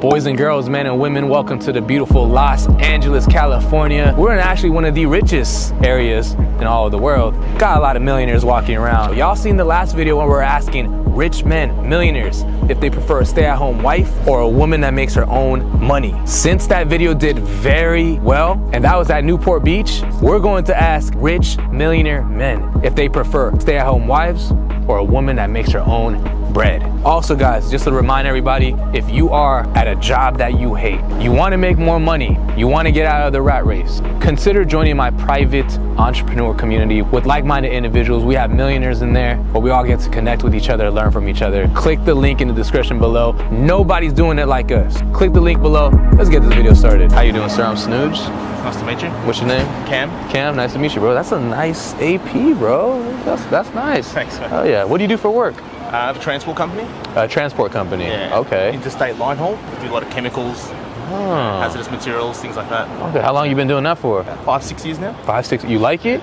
Boys and girls, men and women, welcome to the beautiful Los Angeles, California. We're in actually one of the richest areas in all of the world. Got a lot of millionaires walking around. Y'all seen the last video when we were asking rich men, millionaires, if they prefer a stay-at-home wife or a woman that makes her own money. Since that video did very well, and that was at Newport Beach, we're going to ask rich millionaire men if they prefer stay-at-home wives or a woman that makes her own bread. Also guys, just to remind everybody, if you are at a job that you hate, you want to make more money, you want to get out of the rat race, consider joining my private entrepreneur community with like-minded individuals. We have millionaires in there, but we all get to connect with each other, learn from each other. Click the link in the description below. Nobody's doing it like us. Click the link below. Let's get this video started. How you doing, sir? I'm SNEWJ'S. Nice to meet you. What's your name? Cam. Cam, nice to meet you, bro. That's a nice AP, bro. That's nice. Thanks, man. Oh yeah. What do you do for work? I have a transport company. A transport company. Yeah. Okay. Interstate line haul. We do a lot of chemicals, hazardous materials, things like that. Okay. How long you been doing that for? 5-6 years now. 5-6. You like it?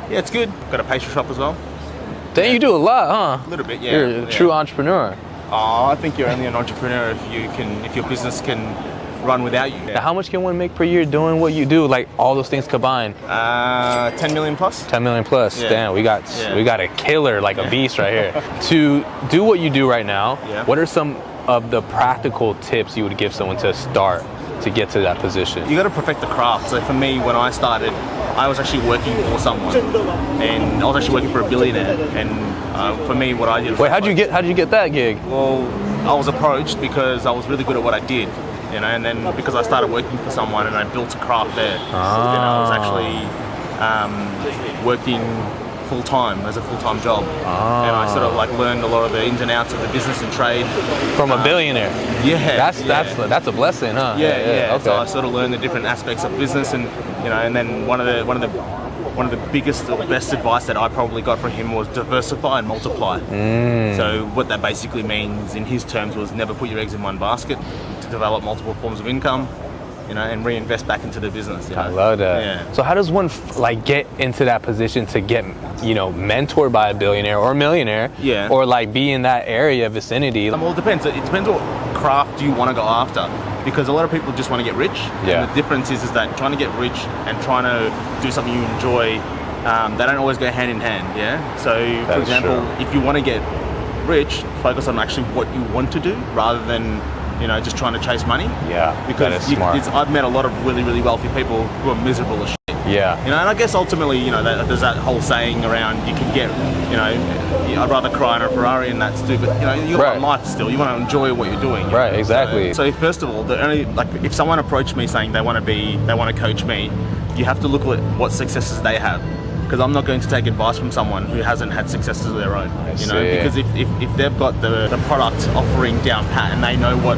Yeah, it's good. Got a pastry shop as well. Dang, you do a lot, huh? A little bit, yeah. You're a true entrepreneur. Oh, I think you're only an entrepreneur if your business can run without you. Now, how much can one make per year doing what you do, like all those things combined? 10 million plus. 10 million plus. Yeah. Damn, we got a killer, like a beast right here. To do what you do right now, what are some of the practical tips you would give someone to start to get to that position? You got to perfect the craft. So for me, when I started, I was actually working for someone, and I was actually working for a billionaire. And for me, what I did. Wait, how'd you get that gig? Well, I was approached because I was really good at what I did. You know, and then because I started working for someone and I built a craft there, then I was actually working full-time as a full-time job. And I sort of like learned a lot of the ins and outs of the business and trade. From a billionaire? Yeah. That's a blessing, huh? Yeah. Okay. So I sort of learned the different aspects of business, and you know, and then one of the biggest or best advice that I probably got from him was diversify and multiply. So what that basically means in his terms was never put your eggs in one basket, to develop multiple forms of income, you know, and reinvest back into the business. You know? I love that. Yeah. So how does one like get into that position to get, you know, mentored by a billionaire or a millionaire? Yeah. Or like be in that area vicinity? Well, it depends. It depends what craft you want to go after. Because a lot of people just want to get rich. Yeah. And the difference is that trying to get rich and trying to do something you enjoy, they don't always go hand in hand. Yeah. So, for example, if you want to get rich, focus on actually what you want to do rather than, you know, just trying to chase money. Yeah. Because that is smart. I've met a lot of really, really wealthy people who are miserable as shit. Yeah. You know, and I guess ultimately, you know, there's that whole saying around you can get, you know, I'd rather cry in a Ferrari and that's stupid. You know, you got life still. You want to enjoy what you're doing. Right. Exactly. So first of all, if someone approached me saying they want to coach me, you have to look at what successes they have. Because I'm not going to take advice from someone who hasn't had successes of their own. You know, because if they've got the product offering down pat and they know what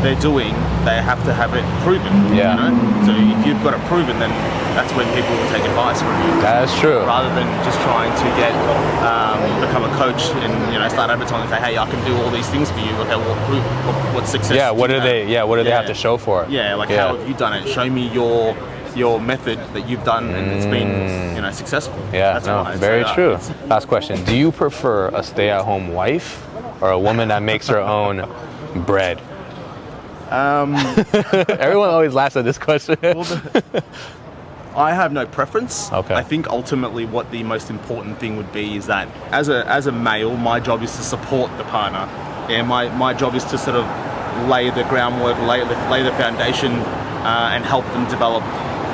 they're doing, they have to have it proven. Yeah. You know? So if you've got it proven, then that's when people will take advice from you. That's true. Rather than just trying to become a coach and, you know, start advertising and say, hey, I can do all these things for you. Okay, what success? Yeah. What do they have to show for it? Yeah. Like how have you done it? Show me your method that you've done and it's been, you know, successful. Yeah, very true. Last question. Do you prefer a stay-at-home wife or a woman that makes her own bread? Everyone always laughs at this question. I have no preference. Okay. I think ultimately what the most important thing would be is that as a male, my job is to support the partner. Yeah, my job is to sort of lay the groundwork, lay the foundation, and help them develop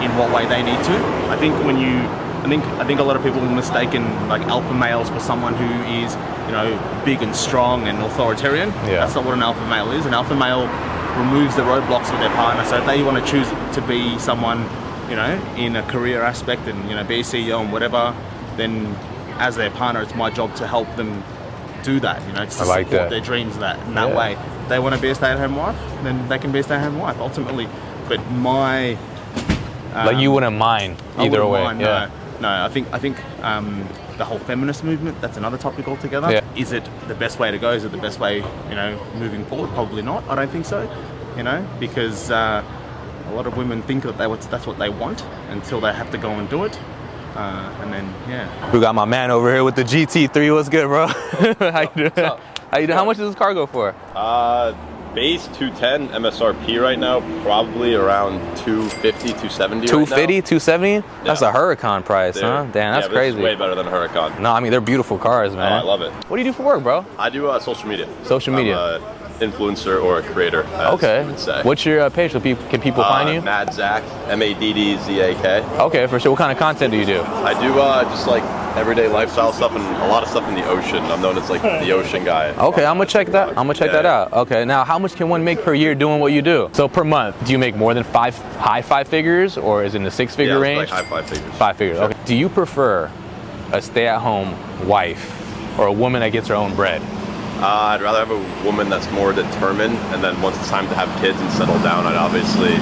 in what way they need to. I think a lot of people have mistaken like alpha males for someone who is, you know, big and strong and authoritarian. Yeah. That's not what an alpha male is. An alpha male removes the roadblocks of their partner. So if they want to choose to be someone, you know, in a career aspect and, you know, be a CEO and whatever, then as their partner, it's my job to help them do that, you know, to support their dreams in that way. If they want to be a stay-at-home wife, then they can be a stay-at-home wife ultimately. But my like you wouldn't mind either way. No, I think the whole feminist movement, that's another topic altogether. Yeah. Is it the best way to go? Is it the best way, you know, moving forward? Probably not. I don't think so. You know, because a lot of women think that that's what they want until they have to go and do it. And then we got my man over here with the GT3. What's good, bro? How you doing? How you doing? How much does this car go for? Base 210, MSRP right now, probably around 250, 270 250, right 270? That's a Huracan price, huh? Damn, that's crazy. Way better than a Huracan. No, I mean, they're beautiful cars, man. Oh, I love it. What do you do for work, bro? I do social media. Social media. I'm an influencer or a creator, as you would say. What's your page? So can people find you? Mad Zach, MADDZAK. Okay, for sure. What kind of content do you do? I do just like everyday lifestyle stuff and a lot of stuff in the ocean. I'm known as like the ocean guy. Okay, I'm gonna check that. I'm gonna check that out. Okay, now how much can one make per year doing what you do? So per month, do you make more than high five figures, or is it in the six-figure range? Like high five figures. 5 figures. Sure. Okay. Do you prefer a stay-at-home wife or a woman that gets her own bread? I'd rather have a woman that's more determined, and then once it's time to have kids and settle down, I'd obviously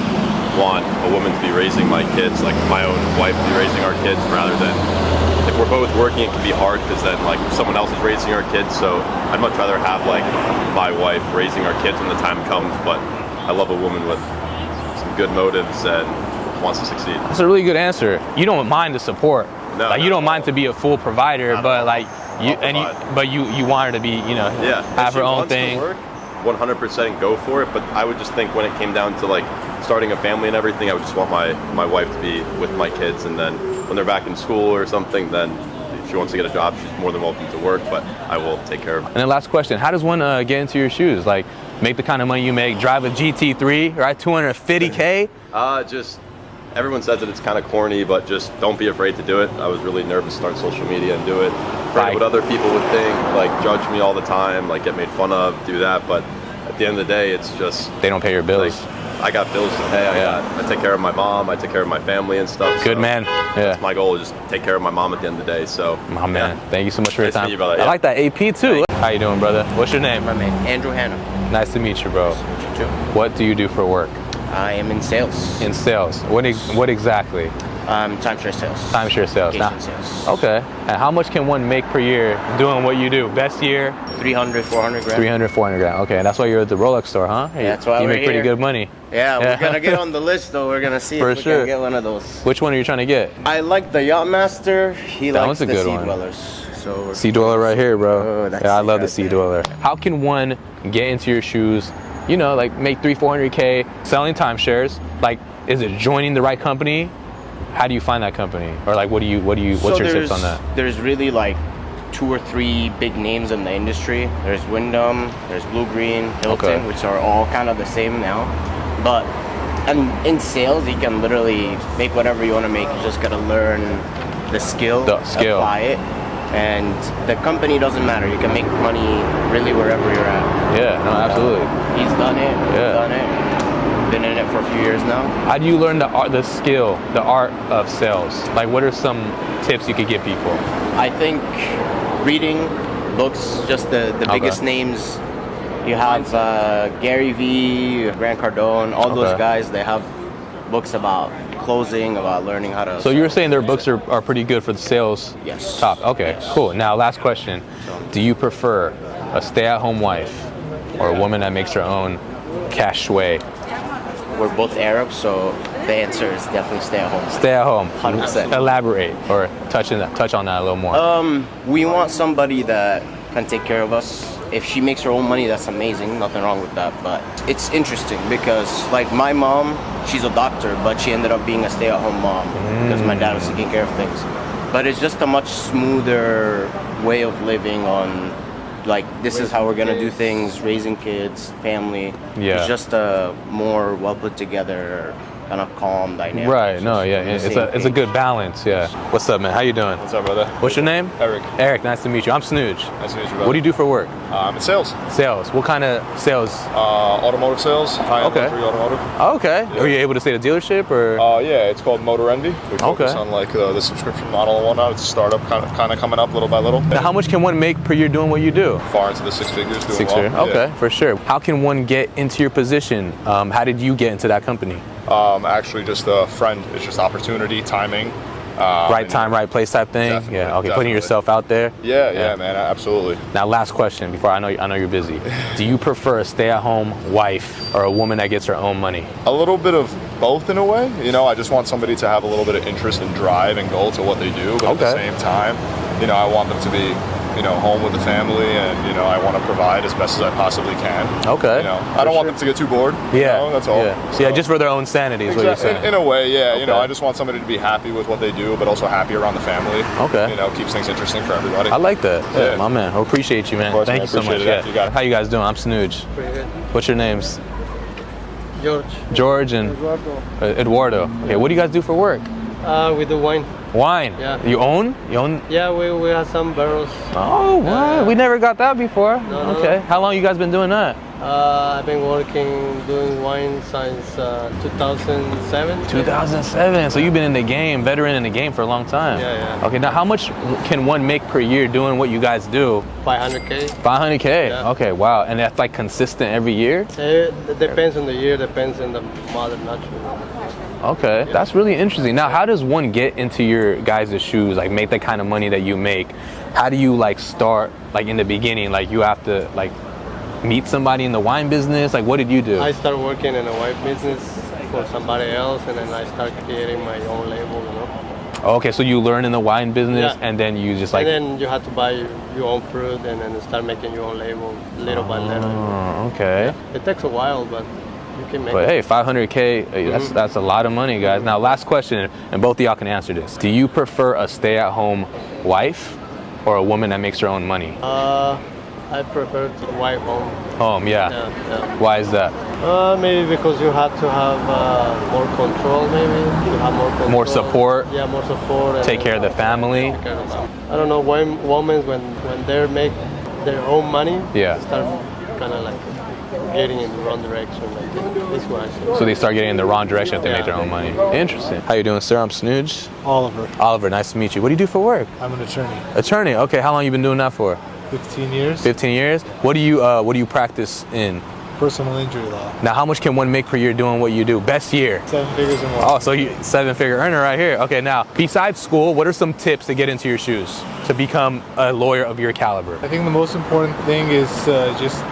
want a woman to be raising my kids, like my own wife to be raising our kids, rather than if we're both working, it can be hard because then like someone else is raising our kids. So I'd much rather have like my wife raising our kids when the time comes. But I love a woman with some good motives and wants to succeed. That's a really good answer. You don't mind the support. No, like you don't mind to be a full provider, but like you want her to be, you know, have her own thing. 100% go for it, but I would just think when it came down to like starting a family and everything, I would just want my wife to be with my kids, and then when they're back in school or something, then if she wants to get a job, she's more than welcome to work, but I will take care of her. And then last question, how does one get into your shoes? Like make the kind of money you make, drive a GT3, right? 250K? Just everyone says that it's kind of corny, but just don't be afraid to do it. I was really nervous to start social media and do it. Afraid what other people would think, like judge me all the time, like get made fun of, do that. But at the end of the day, it's just they don't pay your bills. Like, I got bills to pay. I take care of my mom. I take care of my family and stuff. Good man. That's my goal, is just take care of my mom at the end of the day. So my man, thank you so much for your time. Nice to meet you, brother. I like that AP too. How you doing, brother? What's your name? My name, Andrew Hanna. Nice to meet you, bro. Nice to meet you too. What do you do for work? I am in sales. In sales. What exactly? Timeshare sales. Timeshare sales. Vacation sales. Okay. And how much can one make per year doing what you do? Best year? 300, 400 grand. 300, 400 grand. Okay, and that's why you're at the Rolex store, huh? Yeah, that's why you we're make pretty here. good money. Yeah, we're gonna get on the list though. We're gonna see if we can get one of those. Which one are you trying to get? I like the Yachtmaster. He likes the good Sea one. Dwellers. So Sea Dweller right here, bro. Oh, that's yeah, I sick love the right Sea there. Dweller. How can one get into your shoes? You know, like make 300-400K selling timeshares. Like, is it joining the right company? How do you find that company? Or like, what's your tips on that? There's really like 2 or 3 big names in the industry. There's Wyndham, there's Blue Green, Hilton, which are all kind of the same now. But in sales, you can literally make whatever you want to make. You just gotta learn the skill, apply it, and the company doesn't matter. You can make money really wherever you're at. Yeah, no, absolutely. He's done it. Yeah. Done it. Been in it for a few years now. How do you learn the art of sales? Like, what are some tips you could give people? I think reading books, just the biggest names. You have Gary Vee, Grant Cardone, all those guys. They have books about closing, about learning how to. So you were saying their books are pretty good for the sales. Yes. Top. Okay. Yes. Cool. Now, last question: do you prefer a stay-at-home wife or a woman that makes her own cash way? We're both Arabs, so the answer is definitely stay at home. Stay at home. 100%. Elaborate or touch on that a little more. We want somebody that can take care of us. If she makes her own money, that's amazing. Nothing wrong with that. But it's interesting because, like, my mom, she's a doctor, but she ended up being a stay-at-home mom because my dad was taking care of things. But it's just a much smoother way of living on. Like, this is how we're gonna do things, raising kids, family. Yeah. It's just a more well put together, kind of calm dynamic. Right, no, yeah, it's a good balance, yeah. What's up, man? How you doing? What's up, brother? What's your name? Eric. Eric, nice to meet you. I'm Snooge. Nice to meet you, brother. What do you do for work? I'm in sales. Sales. What kind of sales? Automotive sales, high-end luxury automotive. Oh, okay. Yeah. Are you able to say the dealership or? Yeah, it's called Motor Envy. We focus on like the subscription model and whatnot. It's a startup, kind of coming up little by little. Now, how much can one make per year doing what you do? Far into the 6 figures, doing Six well. figures. Okay, for sure. How can one get into your position? How did you get into that company? Actually, just a friend. It's just opportunity, timing. Right time, right place type thing. Definitely, Yeah. Okay. Putting definitely. yourself out there. Yeah, man, absolutely. Now, last question before I know you're busy. Do you prefer a stay-at-home wife or a woman that gets her own money? A little bit of both in a way. You know, I just want somebody to have a little bit of interest and drive and goal to what they do, but at the same time, you know, I want them to be home with the family, and I want to provide as best as I possibly can. Okay. I don't want them to get too bored. Yeah. That's all. Yeah. So just for their own sanity is what you're saying. In a way, yeah. Okay. I just want somebody to be happy with what they do, but also happy around the family. Okay. Keeps things interesting for everybody. I like that. Yeah, my man. I appreciate you, man. Of course, Thank man. you so much. Appreciate it. You got it. How you guys doing? I'm Snooge. Pretty good. What's your names? George. And Eduardo. Eduardo. Okay, what do you guys do for work? We do wine. Wine. Yeah. You own? Yeah, we have some barrels. Oh, what? We never got that before. No. Okay. How long you guys been doing that? I've been doing wine since 2007. 2007. So you've been in the game, veteran in the game for a long time. Yeah. Okay, now how much can one make per year doing what you guys do? 500K. 500K. Yeah. Okay, wow. And that's like consistent every year? It depends on the year, depends on the mother nature. Okay, that's really interesting. Now, how does one get into your guys' shoes, like make the kind of money that you make? How do you like start, like in the beginning, like you have to like meet somebody in the wine business? Like what did you do? I started working in a wine business for somebody else, and then I started creating my own label, Okay, so you learn in the wine business, Yeah. and then you just like... And then you have to buy your own fruit and then start making your own label little by little. Oh, okay. Yeah. It takes a while, but you can make But it. hey, 500K, that's a lot of money, guys. Now, last question, and both of y'all can answer this. Do you prefer a stay-at-home wife or a woman that makes her own money? I prefer to wife home. Home, yeah. Yeah. Why is that? Maybe because you have to have more control, maybe. You have more control. More support? Yeah, more support. And Take care of the family? Take care of them. I don't know, women, when they make their own money, Yeah. start kind of like getting in the wrong direction. Like, this one, I see. So they start getting in the wrong direction if they Yeah. make their own money. Interesting. How you doing, sir? I'm Snooge. Oliver. Oliver, nice to meet you. What do you do for work? I'm an attorney. Attorney. Okay, how long you been doing that for? 15 years. 15 years? What do you practice in? Personal injury law. Now, how much can one make per year doing what you do? Best year? 7 figures and more. Oh, so you 7-figure earner right here. Okay, now, besides school, what are some tips to get into your shoes to become a lawyer of your caliber? I think the most important thing is just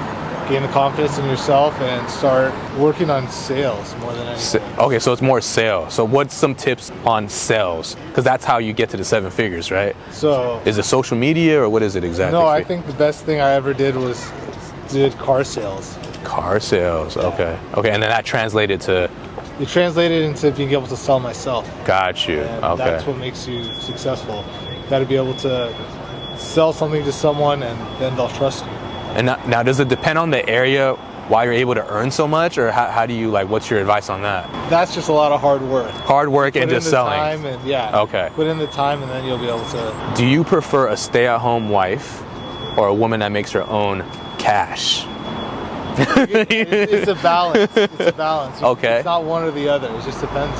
gain the confidence in yourself and start working on sales more than anything. Okay, so it's more sales. So what's some tips on sales? Because that's how you get to the 7 figures, right? So, Is it social media or what is it exactly? no, I think the best thing I ever did was did car sales. Car sales, okay. Okay, and then that translated to, It translated into being able to sell myself. got you, And okay. that's what makes you successful. You got to be able to sell something to someone and then they'll trust you. And now, does it depend on the area why you're able to earn so much, or how do you, like, what's your advice on that? That's just a lot of hard work. Hard work Put and in just the selling. time and yeah. Okay. Put in the time and then you'll be able to. Do you prefer a stay-at-home wife or a woman that makes her own cash? It's a balance. It's a balance. Okay. It's not one or the other. It just depends.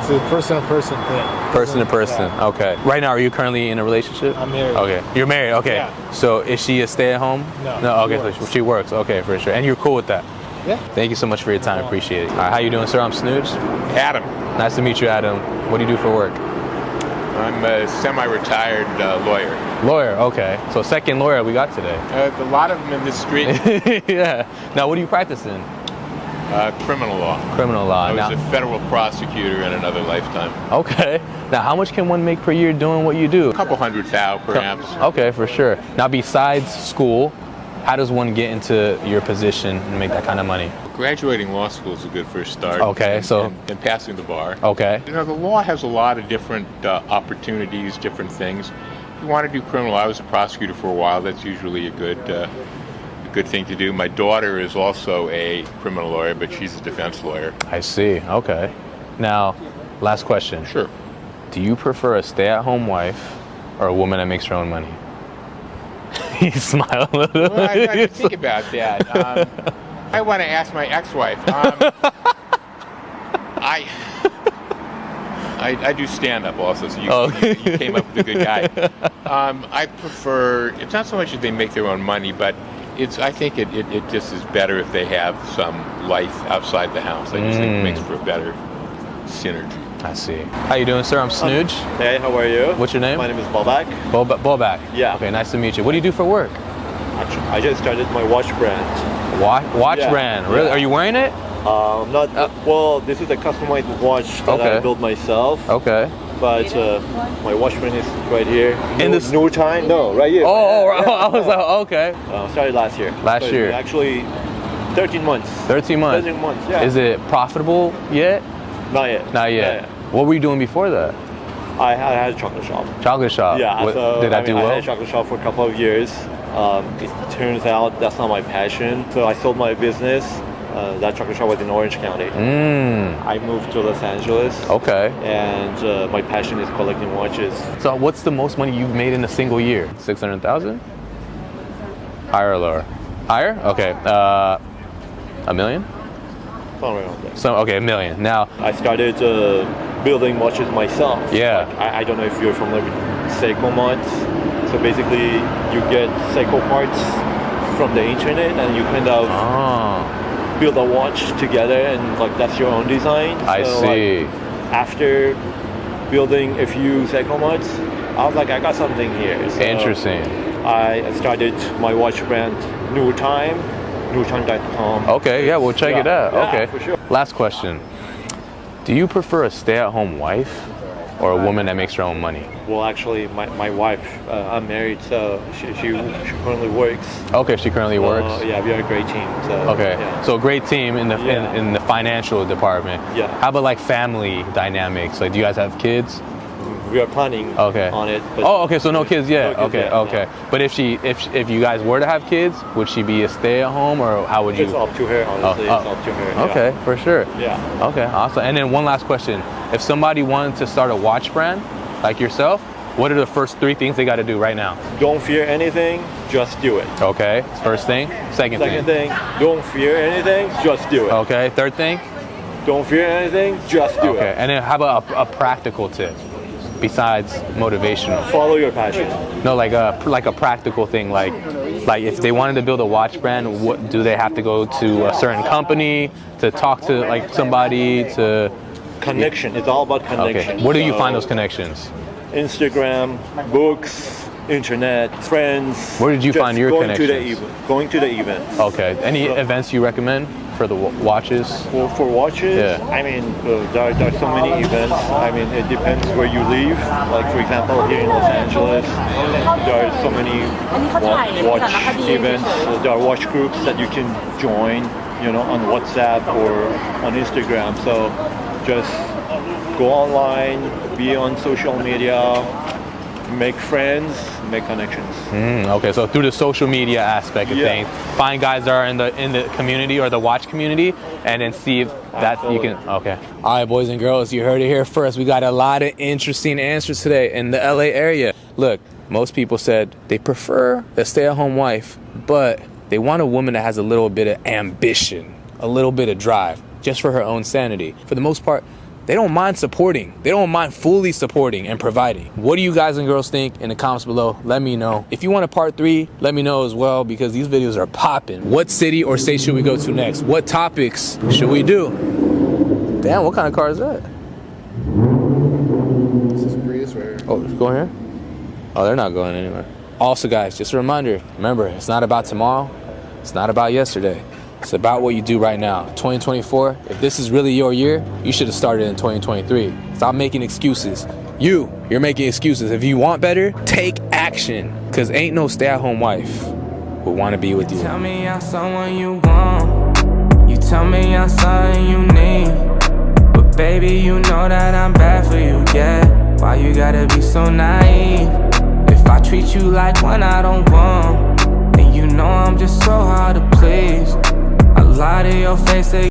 It's a person-to-person thing. Person to person. Yeah. Okay. Right now, are you currently in a relationship? I'm married. Okay. You're married. Okay. Yeah. So is she a stay-at-home? No, No. she Okay. works. So she works. Okay, for sure. And you're cool with that. Yeah. Thank you so much for your time. Appreciate it. All right. How you doing, sir? I'm Snooge. Adam. Nice to meet you, Adam. What do you do for work? I'm a semi-retired lawyer. Lawyer. Okay. So second lawyer we got today. A lot of them in this street. Yeah. Now, what do you practice in? Criminal law. Criminal law. I was Now, a federal prosecutor in another lifetime. okay. Now, how much can one make per year doing what you do? A couple $100,000 perhaps. Okay, for sure. Now, besides school, how does one get into your position and make that kind of money? Graduating law school is a good first start. Okay, so- And passing the bar. Okay. You know, the law has a lot of different opportunities, different things. If you want to do criminal, I was a prosecutor for a while. That's usually a good thing to do. My daughter is also a criminal lawyer, but she's a defense lawyer. I see. Okay. Now, last question. Sure. Do you prefer a stay-at-home wife or a woman that makes her own money? He smiled a little. Well, I have to think about that. I want to ask my ex-wife. I do stand-up also, so you came up with a good guy. I prefer, it's not so much that they make their own money, but I think it just is better if they have some life outside the house. I just think it makes for a better synergy. I see. How you doing, sir? I'm Snooge. Hey, how are you? What's your name? My name is Bobak. Bobak. Yeah. Okay, nice to meet you. What do you do for work? Actually, I just started my watch brand. Watch Yeah. brand. Really? Yeah. Are you wearing it? Not well. This is a customized watch that Okay. I built myself. Okay. but my watch brand is right here. In this new time? No, right here. I was like, okay. Started last year. Last year. Actually, 13 months. 13 months. 13 months. Yeah. Is it profitable yet? Not yet. Not yet. What were you doing before that? I had a chocolate shop. Chocolate shop. Yeah. So, did that do well? I had a chocolate shop for a couple of years. It turns out that's not my passion. So I sold my business. That chocolate shop was in Orange County. I moved to Los Angeles. Okay. And my passion is collecting watches. So what's the most money you've made in a single year? 600,000? Higher or lower? Higher? Okay. $1 million? Somewhere around there. So okay, $1 million. Now I started building watches myself. Yeah. Like, I don't know if you're familiar with Seiko mods. So basically, you get Seiko parts from the internet, and you kind of build a watch together, and like that's your own design. I see. Like, after building a few Seiko mods, I was like, I got something here. So interesting. I started my watch brand, newtime.com. Okay, yeah, we'll check it out. Yeah, okay. for sure. Last question. Do you prefer a stay-at-home wife or a woman that makes her own money? Well, actually, my wife, I'm married, so she currently works. Okay, she currently works. Yeah, we are a great team. So, okay, yeah. so a great team in the in the financial department. Yeah. How about like family dynamics? Like, do you guys have kids? We are planning on it. But okay, so no kids yet. No kids yet, okay. no. But if you guys were to have kids, would she be a stay-at-home, or how would you? It's up to her, honestly. It's up to her. Okay, yeah. for sure. Yeah. Okay, awesome. And then one last question: if somebody wanted to start a watch brand like yourself, what are the first 3 things they got to do right now? Don't fear anything, just do it. Okay, first thing. Second thing, don't fear anything, just do it. Okay, third thing. Don't fear anything, just do it. Okay, and then how about a practical tip? Besides motivational, follow your passion. No, like a practical thing, like if they wanted to build a watch brand, what do they have to go to a certain company to talk to like somebody to connection? It's all about connection. Okay. Where do you find those connections? Instagram, books, internet, friends. Where did you find your connections? Going to the events. Okay. Any events you recommend for the watches? For watches? Yeah. I mean, there are so many events. I mean, it depends where you live. Like, for example, here in Los Angeles, there are so many watch events. There are watch groups that you can join, on WhatsApp or on Instagram. So just go online, be on social media, make friends, make connections. Okay, so through the social media aspect of things, find guys that are in the community or the watch community, and then see if that you can. Okay. All right, boys and girls, you heard it here first. We got a lot of interesting answers today in the LA area. Look, most people said they prefer a stay-at-home wife, but they want a woman that has a little bit of ambition, a little bit of drive, just for her own sanity. For the most part, they don't mind supporting. They don't mind fully supporting and providing. What do you guys and girls think in the comments below? Let me know. If you want a part 3, let me know as well, because these videos are popping. What city or state should we go to next? What topics should we do? Damn, what kind of car is that? This is Prius right here. Oh, it's going here? Oh, they're not going anywhere. Also, guys, just a reminder, remember, it's not about tomorrow. It's not about yesterday. It's about what you do right now. 2024, if this is really your year, you should have started in 2023. Stop making excuses. You're making excuses. If you want better, take action. Because ain't no stay-at-home wife who want to be with you. Tell me I'm someone you want. You tell me I'm something you need. But baby, you know that I'm bad for you, yeah. Why you gotta be so naive? If I treat you like one I don't want, then you know I'm just so hard to please. I lie to your face.